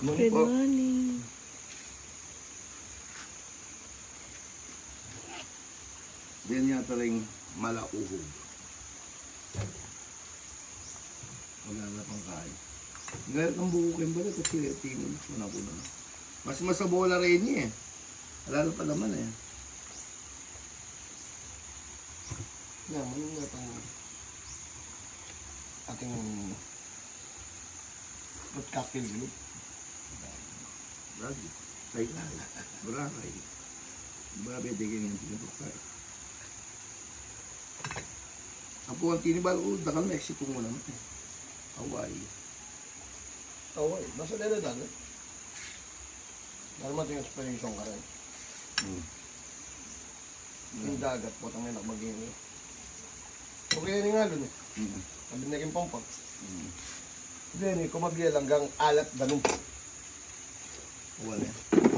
Good po. morning. Yan yata rin malauhog. Wala na pang kain. Ngayon ang bukukin ba ito? Kasi tingin ko na. Mas masabola rin niya eh. Wala na pa naman eh. Yan, ano na itong ating fruit cocktail group. Bragi. Kay. Burakay. Babe, tigil yung tinapakay. Apo ang tinibal ko, dakal Mexico mo naman eh. Hawaii. Oo, basta nila dali. Dahil mating expiration ka rin. Yung dagat, putang may nakmag-ini. Okay na nga dun eh. Sabi na rin pampag. Then, kumagyan hanggang alat ganun. Wala eh.